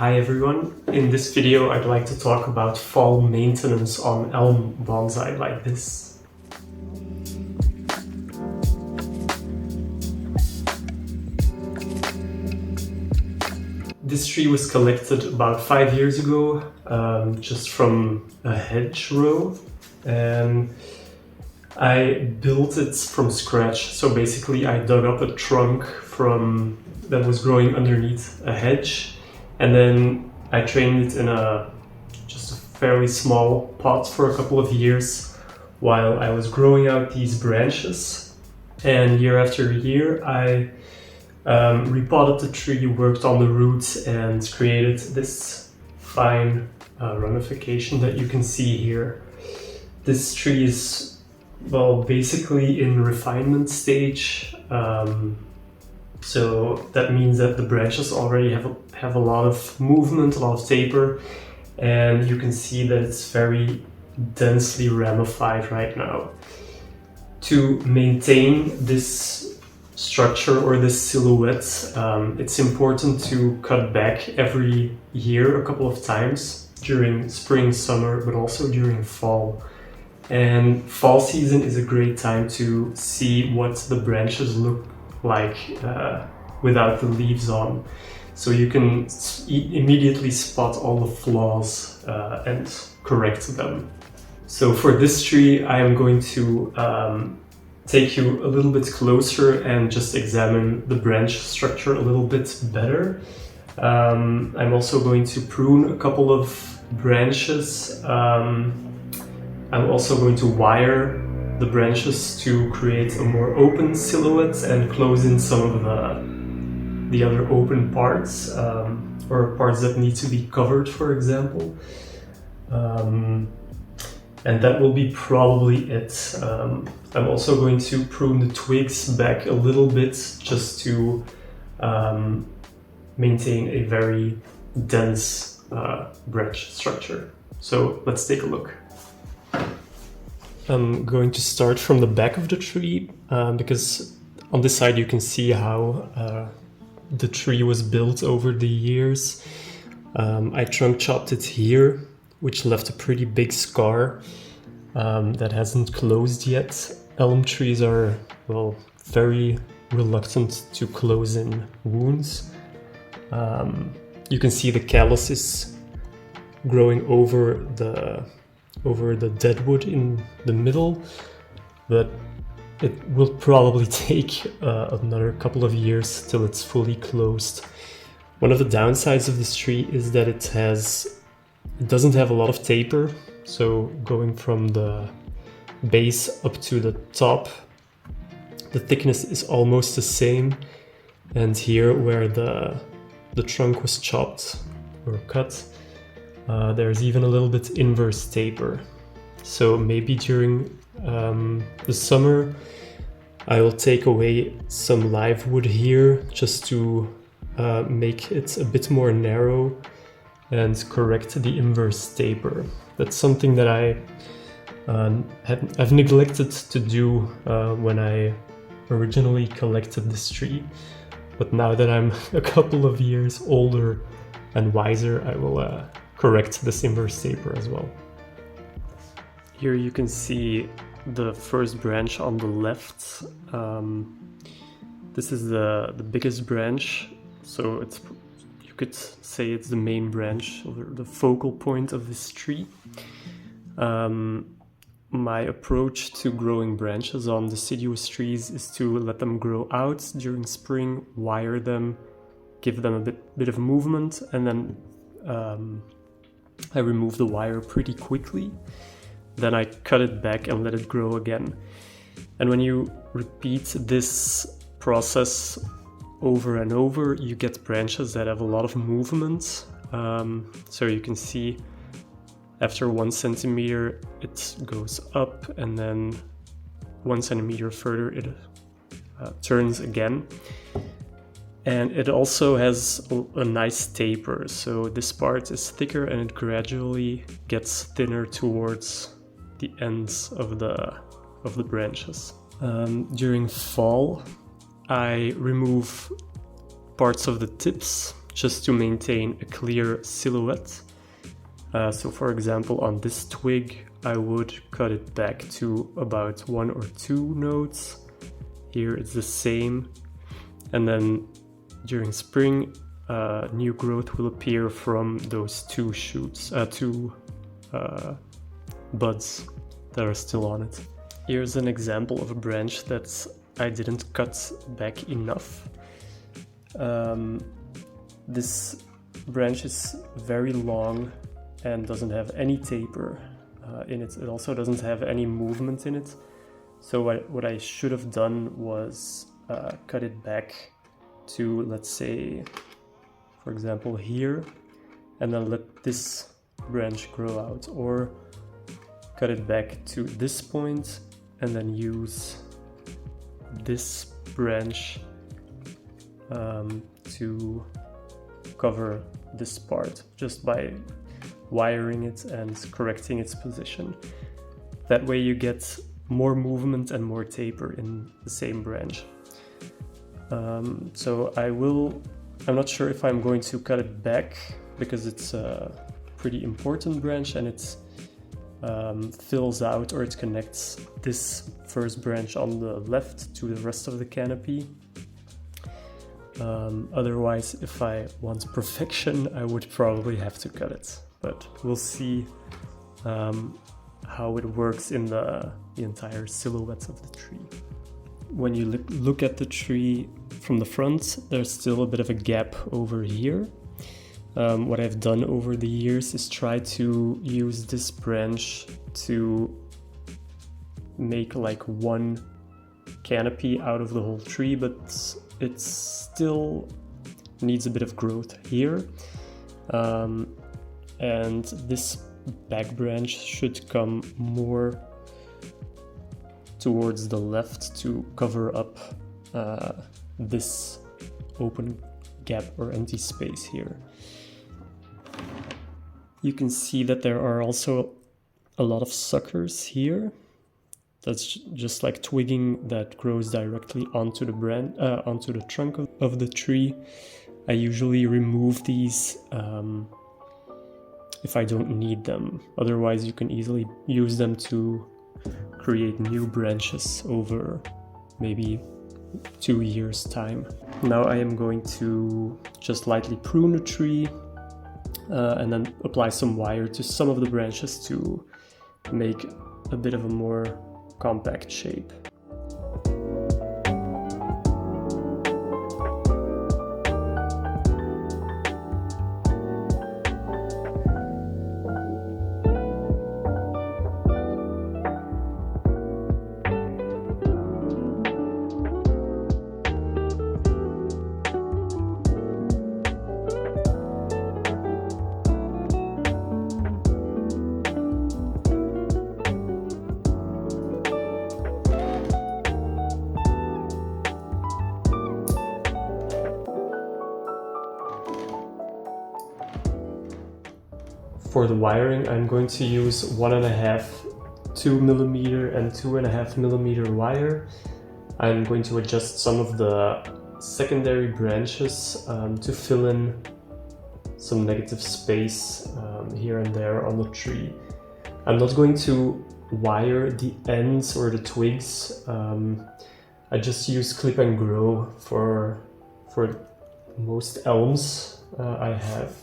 Hi everyone, in this video I'd like to talk about fall maintenance on elm bonsai like this. This tree was collected about 5 years ago, just from a hedgerow, and I built it from scratch. So basically I dug up a trunk that was growing underneath a hedge, and then I trained it in just a fairly small pot for a couple of years while I was growing out these branches. And year after year, I repotted the tree, worked on the roots, and created this fine ramification that you can see here. This tree is, well, basically in refinement stage. So that means that the branches already have a lot of movement, a lot of taper, and you can see that it's very densely ramified right now. To maintain this structure or this silhouette, it's important to cut back every year a couple of times during spring, summer, but also during fall. And fall season is a great time to see what the branches look like without the leaves on. So you can immediately spot all the flaws and correct them. So for this tree, I am going to take you a little bit closer and just examine the branch structure a little bit better. I'm also going to prune a couple of branches. I'm also going to wire the branches to create a more open silhouette and close in some of the other open parts, or parts that need to be covered, for example. And that will be probably it. I'm also going to prune the twigs back a little bit just to maintain a very dense branch structure. So let's take a look. I'm going to start from the back of the tree because on this side you can see how the tree was built over the years. I trunk chopped it here, which left a pretty big scar that hasn't closed yet. Elm trees are, well, very reluctant to close in wounds. You can see the calluses growing over the deadwood in the middle, but it will probably take another couple of years till it's fully closed. One of the downsides of this tree is that it doesn't have a lot of taper, so going from the base up to the top, the thickness is almost the same, and here where the trunk was chopped or cut, there's even a little bit inverse taper. So maybe during the summer I will take away some live wood here just to make it a bit more narrow and correct the inverse taper. That's something that I've neglected to do when I originally collected this tree, but now that I'm a couple of years older and wiser, I will correct this inverse taper as well. Here you can see the first branch on the left. This is the biggest branch, so you could say it's the main branch, or the focal point of this tree. My approach to growing branches on deciduous trees is to let them grow out during spring, wire them, give them a bit of movement, and then I remove the wire pretty quickly. Then I cut it back and let it grow again. And when you repeat this process over and over, you get branches that have a lot of movement. So you can see after 1 centimeter it goes up, and then 1 centimeter further it turns again. And it also has a nice taper, so this part is thicker and it gradually gets thinner towards the ends of the branches. During fall, I remove parts of the tips just to maintain a clear silhouette. So for example, on this twig, I would cut it back to about 1 or 2 nodes. Here it's the same. And then during spring, new growth will appear from those 2 shoots, 2 buds that are still on it. Here's an example of a branch that I didn't cut back enough. This branch is very long and doesn't have any taper in it. It also doesn't have any movement in it. So what I should have done was cut it back to, let's say, for example, here, and then let this branch grow out, or cut it back to this point and then use this branch to cover this part just by wiring it and correcting its position. That way you get more movement and more taper in the same branch. So I'm not sure if I'm going to cut it back because it's a pretty important branch and it fills out, or it connects this first branch on the left to the rest of the canopy. Otherwise, if I want perfection, I would probably have to cut it, but we'll see how it works in the entire silhouette of the tree. When you look at the tree from the front, there's still a bit of a gap over here. What I've done over the years is try to use this branch to make like one canopy out of the whole tree, but it still needs a bit of growth here. And this back branch should come more towards the left to cover up this open gap or empty space here. You can see that there are also a lot of suckers here. That's just like twigging that grows directly onto the onto the trunk of the tree. I usually remove these if I don't need them. Otherwise, you can easily use them to create new branches over maybe 2 years' time. Now I am going to just lightly prune the tree and then apply some wire to some of the branches to make a bit of a more compact shape. For the wiring, I'm going to use 1.5, 2mm and 2.5mm wire. I'm going to adjust some of the secondary branches to fill in some negative space here and there on the tree. I'm not going to wire the ends or the twigs. I just use clip and grow for most elms I have.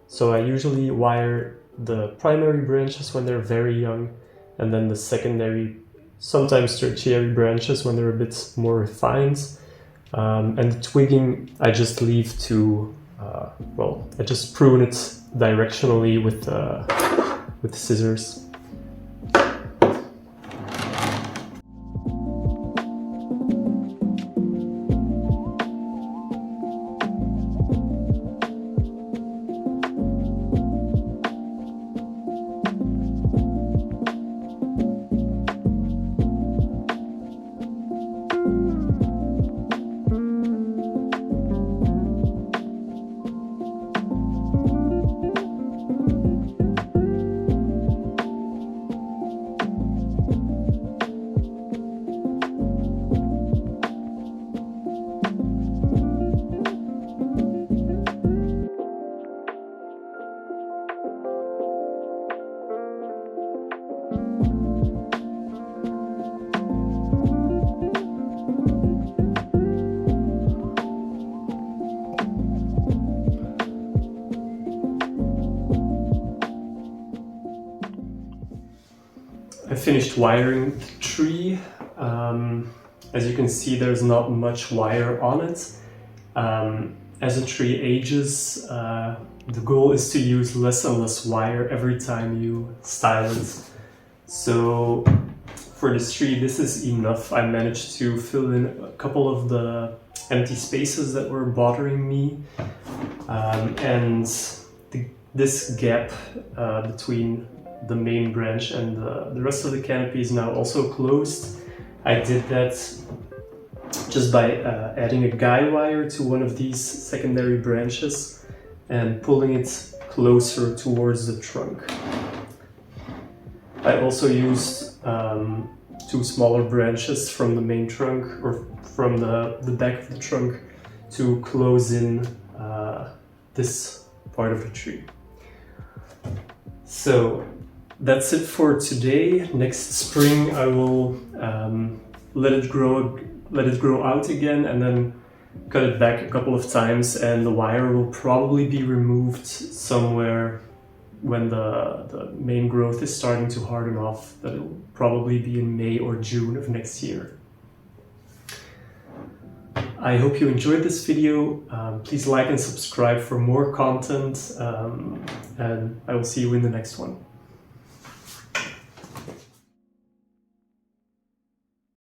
So I usually wire the primary branches when they're very young, and then the secondary, sometimes tertiary branches when they're a bit more refined. And the twigging I just leave to, I just prune it directionally with scissors. I finished wiring the tree. As you can see, there's not much wire on it. As a tree ages, the goal is to use less and less wire every time you style it. So for this tree, this is enough. I managed to fill in a couple of the empty spaces that were bothering me. And this gap between the main branch and the rest of the canopy is now also closed. I did that just by adding a guy wire to one of these secondary branches and pulling it closer towards the trunk. I also used 2 smaller branches from the main trunk, or from the back of the trunk, to close in this part of the tree. So that's it for today. Next spring I will let it grow out again, and then cut it back a couple of times, and the wire will probably be removed somewhere when the main growth is starting to harden off. That will probably be in May or June of next year. I hope you enjoyed this video. Please like and subscribe for more content, and I will see you in the next one.